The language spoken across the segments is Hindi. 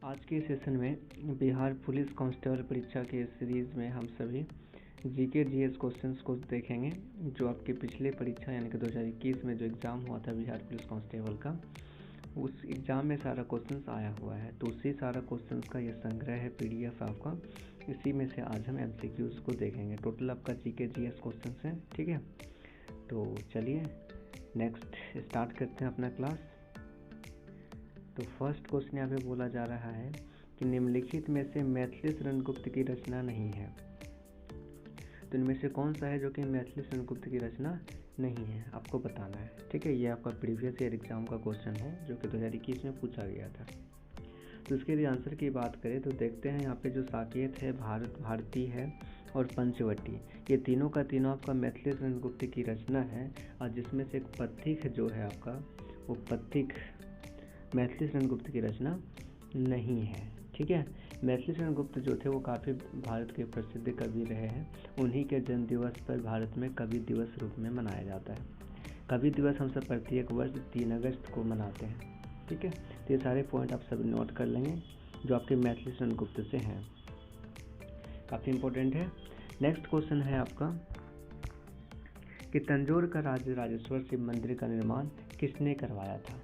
आज के सेशन में बिहार पुलिस कांस्टेबल परीक्षा के सीरीज़ में हम सभी जीके जीएस क्वेश्चंस को देखेंगे जो आपके पिछले परीक्षा यानी कि 2021 में जो एग्ज़ाम हुआ था बिहार पुलिस कांस्टेबल का, उस एग्ज़ाम में सारा क्वेश्चंस आया हुआ है। तो उसी सारा क्वेश्चंस का ये संग्रह है पीडीएफ आपका। इसी में से आज हम एमसीक्यूज़ को देखेंगे। टोटल आपका जीके जीएस क्वेश्चंस है, ठीक है। तो चलिए नेक्स्ट स्टार्ट करते हैं अपना क्लास। तो फर्स्ट क्वेश्चन यहाँ पे बोला जा रहा है कि निम्नलिखित में से मैथिली शरण गुप्त की रचना नहीं है। तो इनमें से कौन सा है जो कि मैथिली शरण गुप्त की रचना नहीं है, आपको बताना है, ठीक है। ये आपका प्रीवियस ईयर एग्जाम का क्वेश्चन है जो कि 2021 में पूछा गया था। तो इसके लिए आंसर की बात करें तो देखते हैं यहाँ पे जो साकेत है, भारती है और पंचवटी, ये तीनों का तीनों आपका मैथिली शरण गुप्त की रचना है। और जिसमें से एक पथिक जो है आपका, वो पथिक मैथिली शरण गुप्त की रचना नहीं है, ठीक है। मैथिली शरण गुप्त जो थे वो काफ़ी भारत के प्रसिद्ध कवि रहे हैं। उन्हीं के जन्म दिवस पर भारत में कवि दिवस रूप में मनाया जाता है। कवि दिवस हम सब प्रत्येक वर्ष 3 अगस्त को मनाते हैं, ठीक है। तो ये सारे पॉइंट आप सब नोट कर लेंगे जो आपके मैथिली शरण गुप्त से हैं, काफ़ी इंपॉर्टेंट है। नेक्स्ट क्वेश्चन है आपका कि तंजौर का राजराजेश्वर शिव मंदिर का निर्माण किसने करवाया था।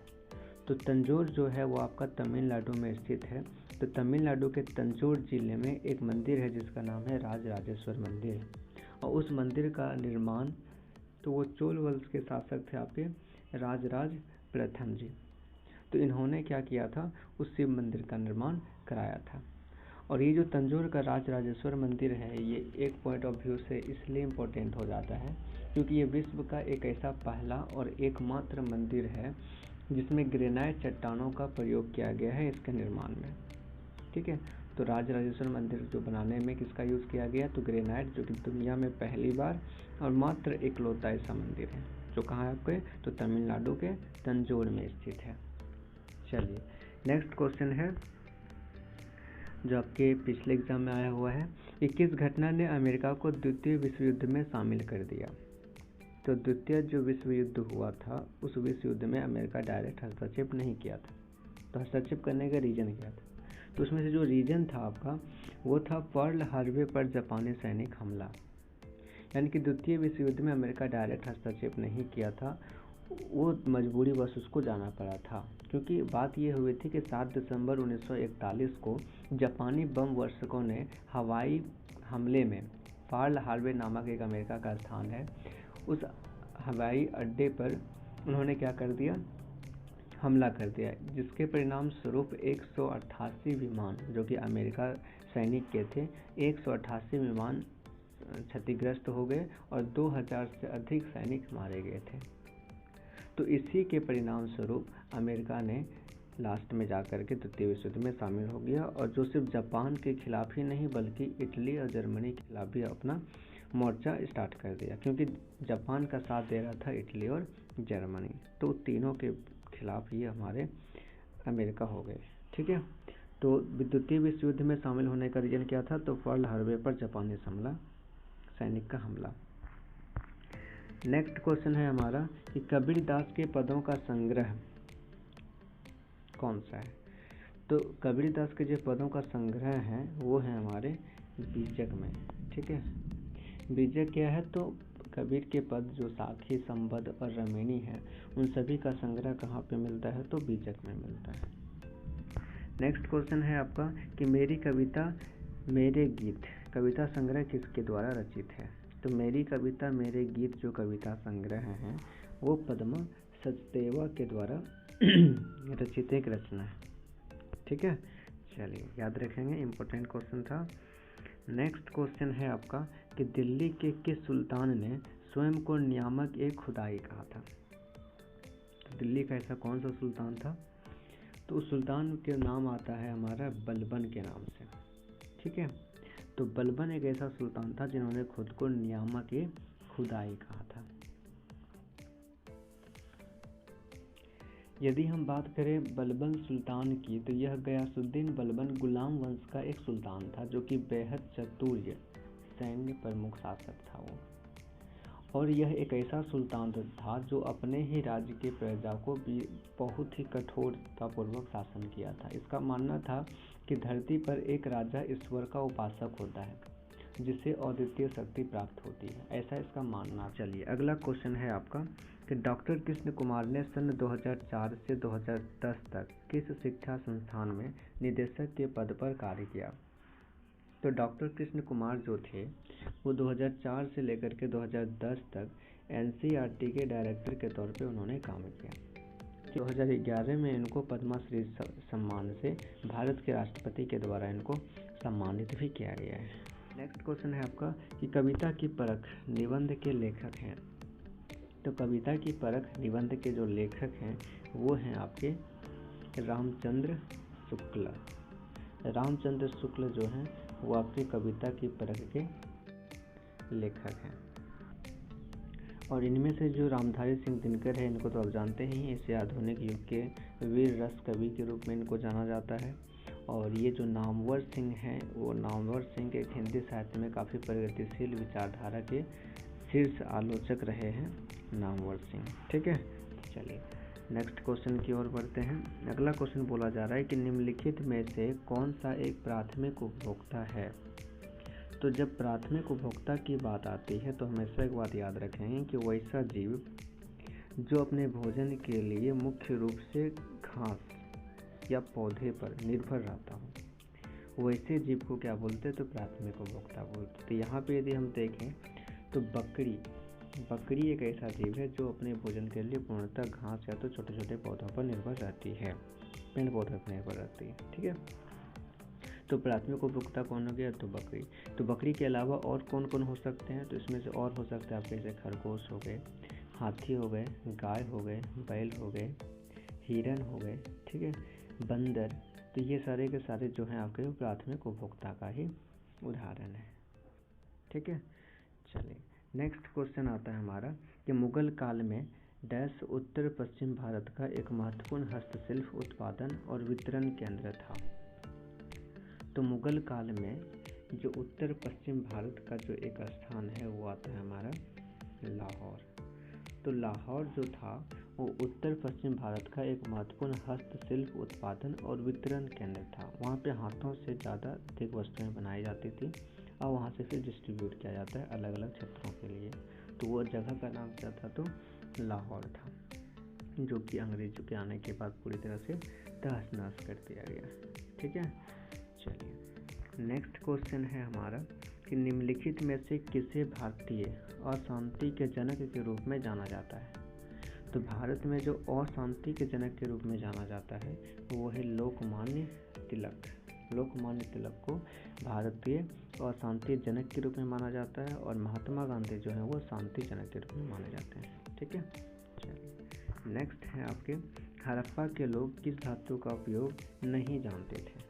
तो तंजौर जो है वो आपका तमिलनाडु में स्थित है। तो तमिलनाडु के तंजौर जिले में एक मंदिर है जिसका नाम है राजराजेश्वर मंदिर। और उस मंदिर का निर्माण तो वो चोल वंश के शासक थे आपके राजराज प्रथम जी। तो इन्होंने क्या किया था, उस शिव मंदिर का निर्माण कराया था। और ये जो तंजौर का राजराजेश्वर मंदिर है ये एक पॉइंट ऑफ व्यू से इसलिए इम्पोर्टेंट हो जाता है क्योंकि ये विश्व का एक ऐसा पहला और एकमात्र मंदिर है जिसमें ग्रेनाइट चट्टानों का प्रयोग किया गया है इसके निर्माण में, ठीक है। तो राजराजेश्वर मंदिर जो बनाने में किसका यूज़ किया गया, तो ग्रेनाइट, जो कि दुनिया में पहली बार और मात्र इकलौता ऐसा मंदिर है जो कहाँ है आपके, तो तमिलनाडु के तंजौर में स्थित है। चलिए नेक्स्ट क्वेश्चन है जो आपके पिछले एग्जाम में आया हुआ है कि किस घटना ने अमेरिका को द्वितीय विश्व युद्ध में शामिल कर दिया। तो द्वितीय जो विश्व युद्ध हुआ था उस विश्व युद्ध में अमेरिका डायरेक्ट हस्तक्षेप नहीं किया था। तो हस्तक्षेप करने का रीजन क्या था, तो उसमें से जो रीजन था आपका वो था पर्ल हार्बर पर जापानी सैनिक हमला। यानी कि द्वितीय विश्व युद्ध में अमेरिका डायरेक्ट हस्तक्षेप नहीं किया था, वो मजबूरी बस उसको जाना पड़ा था। क्योंकि बात ये हुई थी कि 7 दिसंबर 1941 को जापानी बम वर्षकों ने हवाई हमले में पर्ल हार्बर नामक एक अमेरिका का स्थान है, उस हवाई अड्डे पर उन्होंने क्या कर दिया, हमला कर दिया, जिसके परिणाम स्वरूप 188 विमान जो कि अमेरिका सैनिक के थे, 188 विमान क्षतिग्रस्त हो गए और 2000 से अधिक सैनिक मारे गए थे। तो इसी के परिणाम स्वरूप अमेरिका ने लास्ट में जाकर के द्वितीय विश्व युद्ध में शामिल हो गया और जो सिर्फ जापान के खिलाफ ही नहीं बल्कि इटली और जर्मनी के खिलाफ भी अपना मोर्चा स्टार्ट कर दिया, क्योंकि जापान का साथ दे रहा था इटली और जर्मनी। तो तीनों के खिलाफ ये हमारे अमेरिका हो गए, ठीक है। तो द्वितीय विश्व युद्ध में शामिल होने का रीजन क्या था, तो पर्ल हार्बर पर जापानी हमला, सैनिक का हमला। नेक्स्ट क्वेश्चन है हमारा कि कबीरदास के पदों का संग्रह कौन सा है। तो कबीरदास के जो पदों का संग्रह है वो है हमारे बीजक में, ठीक है। बीजक क्या है, तो कबीर के पद जो साखी, संबद्ध और रमेणी है उन सभी का संग्रह कहाँ पे मिलता है, तो बीजक में मिलता है। नेक्स्ट क्वेश्चन है आपका कि मेरी कविता मेरे गीत कविता संग्रह किसके द्वारा रचित है। तो मेरी कविता मेरे गीत जो कविता संग्रह हैं वो पद्मा सचदेवा के द्वारा रचित एक रचना है, ठीक है। चलिए याद रखेंगे, इम्पोर्टेंट क्वेश्चन था। नेक्स्ट क्वेश्चन है आपका कि दिल्ली के किस सुल्तान ने स्वयं को नियामक ए खुदाई कहा था। तो दिल्ली का ऐसा कौन सा सुल्तान था, तो उस सुल्तान के नाम आता है हमारा बलबन के नाम से, ठीक है। तो बलबन एक ऐसा सुल्तान था जिन्होंने खुद को नियामक ए खुदाई कहा था। यदि हम बात करें बलबन सुल्तान की, तो यह गयासुद्दीन बलबन गुलाम वंश का एक सुल्तान था जो कि बेहद चतुर सैन्य प्रमुख शासक था वो। और यह एक ऐसा सुल्तान था जो अपने ही राज्य के प्रजा को भी बहुत ही कठोरतापूर्वक शासन किया था। इसका मानना था कि धरती पर एक राजा ईश्वर का उपासक होता है जिससे अद्वितीय शक्ति प्राप्त होती है, ऐसा इसका मानना। चलिए अगला क्वेश्चन है आपका कि डॉक्टर कृष्ण कुमार ने सन 2004 से 2010 तक किस शिक्षा संस्थान में निदेशक के पद पर कार्य किया। तो डॉक्टर कृष्ण कुमार जो थे वो 2004 से लेकर के 2010 तक NCERT के डायरेक्टर के तौर पे उन्होंने काम किया। 2011 में इनको पद्मश्री सम्मान से भारत के राष्ट्रपति के द्वारा इनको सम्मानित भी किया गया है। नेक्स्ट क्वेश्चन है आपका कि कविता की परख निबंध के लेखक हैं। तो कविता की परख निबंध के जो लेखक हैं वो हैं आपके रामचंद्र शुक्ल। रामचंद्र शुक्ल जो हैं वो आपके कविता की परख के लेखक हैं। और इनमें से जो रामधारी सिंह दिनकर है इनको तो आप जानते ही हैं, इसे आधुनिक युग के वीर रस कवि के रूप में इनको जाना जाता है। और ये जो नामवर सिंह हैं वो नामवर सिंह एक हिंदी साहित्य में काफ़ी प्रगतिशील विचारधारा के शीर्ष आलोचक रहे हैं नामवर सिंह। ठीक है, चलिए नेक्स्ट क्वेश्चन की ओर बढ़ते हैं। अगला क्वेश्चन बोला जा रहा है कि निम्नलिखित में से कौन सा एक प्राथमिक उपभोक्ता है। तो जब प्राथमिक उपभोक्ता की बात आती है तो हमेशा एक बात याद रखेंगे कि वैसा जीव जो अपने भोजन के लिए मुख्य रूप से घास या पौधे पर निर्भर रहता हो वैसे जीव को क्या बोलते हैं, तो प्राथमिक उपभोक्ता बोलते हैं। तो यहाँ पे यदि हम देखें तो बकरी एक ऐसा जीव है जो अपने भोजन के लिए पूर्णतः घास या तो छोटे छोटे पौधों पर निर्भर रहती है, पेड़ पौधों पर निर्भर रहती है। ठीक है, तो प्राथमिक उपभोक्ता कौन हो गया, तो बकरी। तो बकरी के अलावा और कौन कौन हो सकते हैं, तो इसमें से और हो सकते हैं आपके जैसे खरगोश हो गए, हाथी हो गए, गाय हो गए, बैल हो गए, हिरन हो गए, ठीक है, बंदर। तो ये सारे के सारे जो हैं आपके प्राथमिक उपभोक्ता का ही उदाहरण है। ठीक है, चलिए नेक्स्ट क्वेश्चन आता है हमारा कि मुगल काल में डैश उत्तर पश्चिम भारत का एक महत्वपूर्ण हस्तशिल्प उत्पादन और वितरण केंद्र था। तो मुगल काल में जो उत्तर पश्चिम भारत का जो एक स्थान है वो आता है हमारा लाहौर। तो लाहौर जो था वो उत्तर पश्चिम भारत का एक महत्वपूर्ण हस्तशिल्प उत्पादन और वितरण केंद्र था। वहाँ पे हाथों से ज़्यादा अधिक वस्तुएं बनाई जाती थी और वहाँ से फिर डिस्ट्रीब्यूट किया जाता है अलग अलग क्षेत्रों के लिए। तो वो जगह का नाम क्या था, तो लाहौर था, जो कि अंग्रेजों के आने के बाद पूरी तरह से तहस नहस कर दिया गया। ठीक है, चलिए नेक्स्ट क्वेश्चन है हमारा कि निम्नलिखित में से किसे भारतीय अशांति के जनक के रूप में जाना जाता है। तो भारत में जो अशांति के जनक के रूप में जाना जाता है वो है लोकमान्य तिलक। लोकमान्य तिलक को भारतीय अशांति जनक के रूप में माना जाता है और महात्मा गांधी जो है वो शांति जनक के रूप में माने जाते हैं। ठीक है, चलिए नेक्स्ट है आपके हड़प्पा के लोग किस धातु का उपयोग नहीं जानते थे।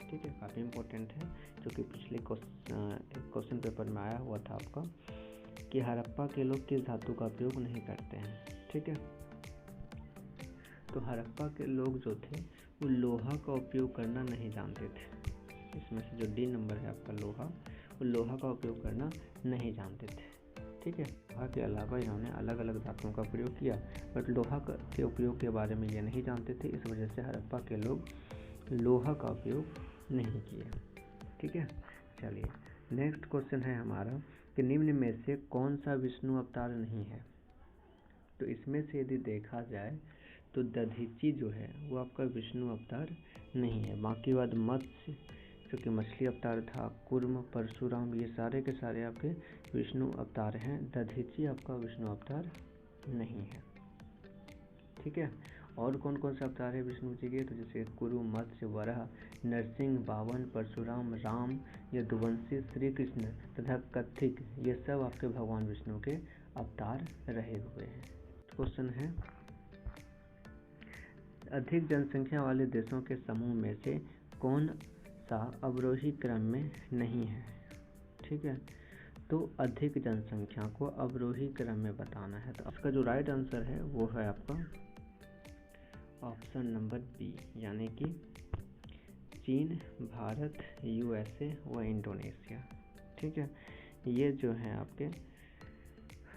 ठीक है, काफ़ी इम्पोर्टेंट है क्योंकि पिछले क्वेश्चन पेपर में आया हुआ था आपका कि हड़प्पा के लोग किस धातु का उपयोग नहीं करते हैं। ठीक है, तो हड़प्पा के लोग जो थे वो लोहा का उपयोग करना नहीं जानते थे। इसमें से जो डी नंबर है आपका लोहा, वो लोहा का उपयोग करना नहीं जानते थे। ठीक है, लोहा के अलावा इन्होंने अलग अलग धातुओं का प्रयोग किया बट लोहा के उपयोग के बारे में ये नहीं जानते थे, इस वजह से हड़प्पा के लोग लोहा का उपयोग नहीं किए। ठीक है, चलिए नेक्स्ट क्वेश्चन है हमारा कि निम्न में से कौन सा विष्णु अवतार नहीं है। तो इसमें से यदि देखा जाए तो दधीची जो है वो आपका विष्णु अवतार नहीं है। बाकी बाद मत्स्य जो कि मछली अवतार था, कूर्म, परशुराम, ये सारे के सारे आपके विष्णु अवतार हैं। दधीची आपका विष्णु अवतार नहीं है। ठीक है, और कौन कौन सा अवतार है विष्णु जी के, तो जैसे कुरु, मत्स्य, वराह, नरसिंह, बावन, परशुराम, राम, यदुवंशी, श्री कृष्ण तथा कथिक, ये सब आपके भगवान विष्णु के अवतार रहे हुए हैं। क्वेश्चन है अधिक जनसंख्या वाले देशों के समूह में से कौन सा अवरोही क्रम में नहीं है। ठीक है, तो अधिक जनसंख्या को अवरोही क्रम में बताना है। तो इसका जो राइट आंसर है वो है आपका ऑप्शन नंबर बी, यानी कि चीन, भारत, USA व इंडोनेशिया। ठीक है, ये जो है आपके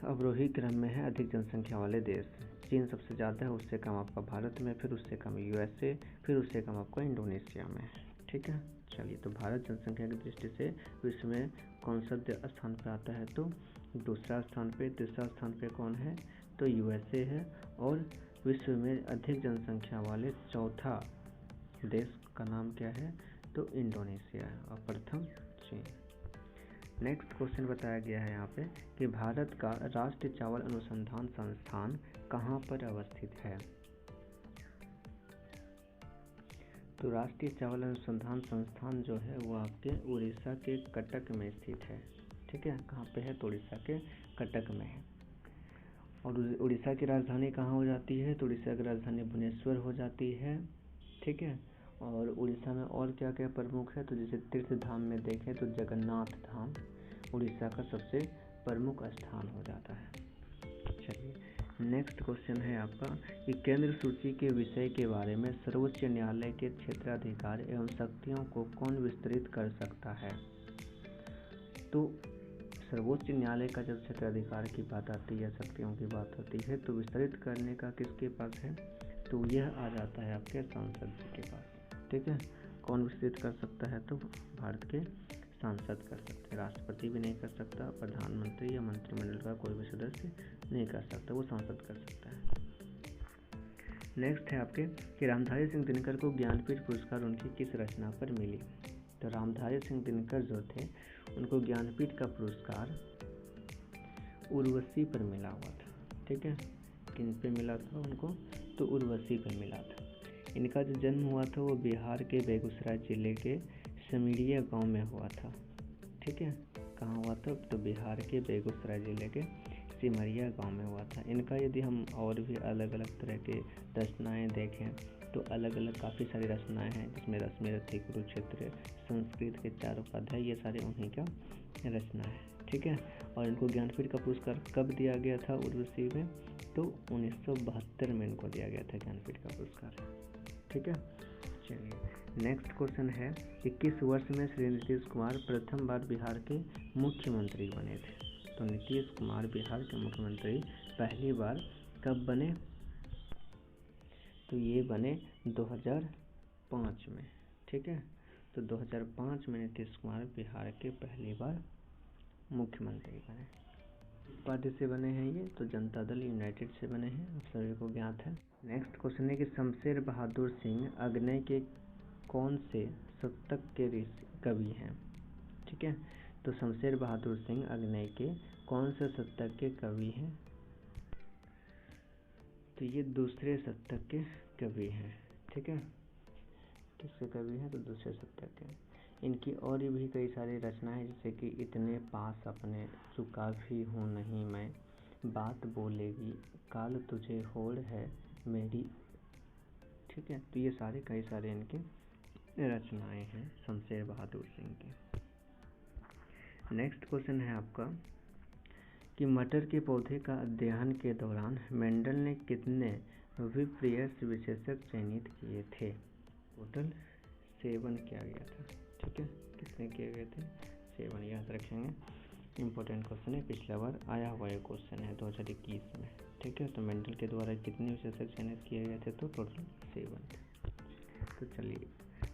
अवरोही क्रम में है अधिक जनसंख्या वाले देश। चीन सबसे ज़्यादा है, उससे कम आपका भारत में, फिर उससे कम यूएसए, फिर उससे कम आपका इंडोनेशिया में। ठीक है, चलिए, तो भारत जनसंख्या की दृष्टि से विश्व में कौन सा स्थान पर आता है? तो दूसरा स्थान पे। तीसरा स्थान पे कौन है? तो यूएसए है। और विश्व में अधिक जनसंख्या वाले चौथा देश का नाम क्या है? तो इंडोनेशिया है। और प्रथम चीन। नेक्स्ट क्वेश्चन बताया गया है यहाँ पे कि भारत का राष्ट्रीय चावल अनुसंधान संस्थान कहाँ पर अवस्थित है? तो राष्ट्रीय चावल अनुसंधान संस्थान जो है वो आपके उड़ीसा के कटक में स्थित है। ठीक है, कहाँ पे है? तो उड़ीसा के कटक में है। और उड़ीसा की राजधानी कहाँ हो जाती है? तो उड़ीसा की राजधानी भुवनेश्वर हो जाती है। ठीक है, और उड़ीसा में और क्या क्या प्रमुख है? तो जैसे तीर्थ धाम में देखें तो जगन्नाथ धाम उड़ीसा का सबसे प्रमुख स्थान हो जाता है। चलिए, नेक्स्ट क्वेश्चन है आपका कि केंद्र सूची के विषय के बारे में सर्वोच्च न्यायालय के क्षेत्राधिकार एवं शक्तियों को कौन विस्तृत कर सकता है? तो सर्वोच्च न्यायालय का जब क्षेत्राधिकार की बात आती है या शक्तियों की बात होती है तो विस्तृत करने का किसके पास है? तो यह आ जाता है आपके सांसद जी के पास। ठीक है, कौन विस्तृत कर सकता है? तो भारत के सांसद कर सकते हैं। राष्ट्रपति भी नहीं कर सकता, प्रधानमंत्री या मंत्रिमंडल का कोई भी सदस्य नहीं कर सकता, वो सांसद कर सकता है। नेक्स्ट है आपके कि रामधारी सिंह दिनकर को ज्ञानपीठ पुरस्कार उनकी किस रचना पर मिली? तो रामधारी सिंह दिनकर जो थे उनको ज्ञानपीठ का पुरस्कार उर्वशी पर मिला हुआ था। ठीक है, किन पे मिला था उनको? तो उर्वशी पर मिला था। इनका जो जन्म हुआ था वो बिहार के बेगूसराय जिले के समीरिया गांव में हुआ था। ठीक है, कहाँ हुआ था? तो बिहार के बेगूसराय जिले के सिमरिया गांव में हुआ था। इनका यदि हम और भी अलग अलग तरह के रचनाएं देखें तो अलग अलग काफ़ी सारी रचनाएं हैं, जिसमें रश्मिरथी, कुरुक्षेत्र, संस्कृत के चारुपाध्याय, ये सारे उन्हीं का रचना है। ठीक है, और इनको ज्ञानपीठ का पुरस्कार कब दिया गया था उर्वशी में? तो 1972 में इनको दिया गया था ज्ञानपीठ का पुरस्कार। ठीक है, चलिए, नेक्स्ट क्वेश्चन है कि किस वर्ष में श्री नीतीश कुमार प्रथम बार बिहार के मुख्यमंत्री बने थे? तो नीतीश कुमार बिहार के मुख्यमंत्री पहली बार कब बने? तो ये बने 2005 में। ठीक है, तो 2005 में नीतीश कुमार बिहार के पहली बार मुख्यमंत्री बने। किस पार्टी से बने हैं ये? तो जनता दल यूनाइटेड से बने हैं, आप सभी को ज्ञात है। नेक्स्ट क्वेश्चन है कि शमशेर बहादुर सिंह अगनय के कौन से शतक के कवि हैं? ठीक है, तो शमशेर बहादुर सिंह अगनय के कौन से शतक के कवि हैं? तो ये दूसरे शतक के कवि हैं। ठीक है, किसके कवि हैं? तो दूसरे शतक के। इनकी और भी कई सारी रचनाएं जैसे कि इतने पास अपने चुका भी हूँ नहीं मैं, बात बोलेगी काल तुझे होड़ है मेरी। ठीक है, तो ये सारे कई सारे इनके रचनाएं हैं शमशेर बहादुर सिंह की। नेक्स्ट क्वेश्चन है आपका कि मटर के पौधे का अध्ययन के दौरान मेंडल ने कितने विपर्यय विशेषक चयनित किए थे? टोटल 7 किया गया था। ठीक है, कितने किए गए थे? 7, याद रखेंगे, इम्पोर्टेंट क्वेश्चन है, पिछला बार आया हुआ ये क्वेश्चन है 2021 में। ठीक है, तो मेंडल के द्वारा कितने विशेषक चयनित किए गए थे? तो टोटल 7। तो चलिए,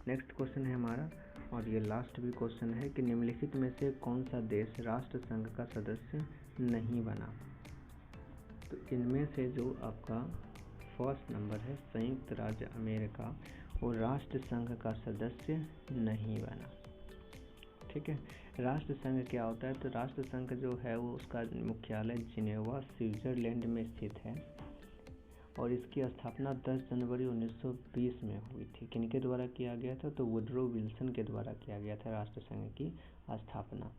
नेक्स्ट क्वेश्चन है हमारा, और ये लास्ट भी क्वेश्चन है कि निम्नलिखित में से कौन सा देश राष्ट्र संघ का सदस्य नहीं बना? तो इनमें से जो आपका फर्स्ट नंबर है संयुक्त राज्य अमेरिका, वो राष्ट्र संघ का सदस्य नहीं बना। ठीक है, राष्ट्र संघ क्या होता है? तो राष्ट्र संघ जो है वो उसका मुख्यालय जिनेवा स्विट्जरलैंड में स्थित है और इसकी स्थापना 10 जनवरी 1920 में हुई थी। किनके द्वारा किया गया था? तो वुडरो विल्सन के द्वारा किया गया था राष्ट्र संघ की स्थापना।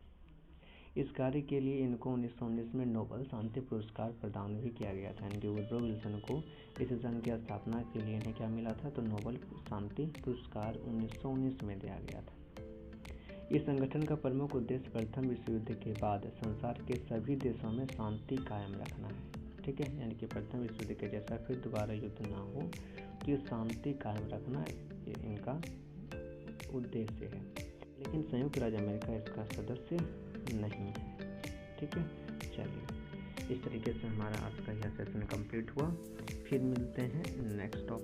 इस कार्य के लिए इनको 1919 में नोबेल शांति पुरस्कार प्रदान भी किया गया था। इनके वुडरो विल्सन को इस संघ की स्थापना के लिए इन्हें क्या मिला था? तो नोबेल शांति पुरस्कार 1919 में दिया गया था। इस संगठन का प्रमुख उद्देश्य प्रथम विश्व युद्ध के बाद संसार के सभी देशों में शांति कायम रखना है। ठीक है, यानी कि प्रथम विश्व युद्ध के जैसा फिर दोबारा युद्ध ना हो, तो शांति कायम रखना ये इनका उद्देश्य है। लेकिन संयुक्त राज्य अमेरिका इसका सदस्य नहीं है। ठीक है, चलिए, इस तरीके से हमारा आज का यह सेशन कंप्लीट हुआ। फिर मिलते हैं नेक्स्ट टॉपिक।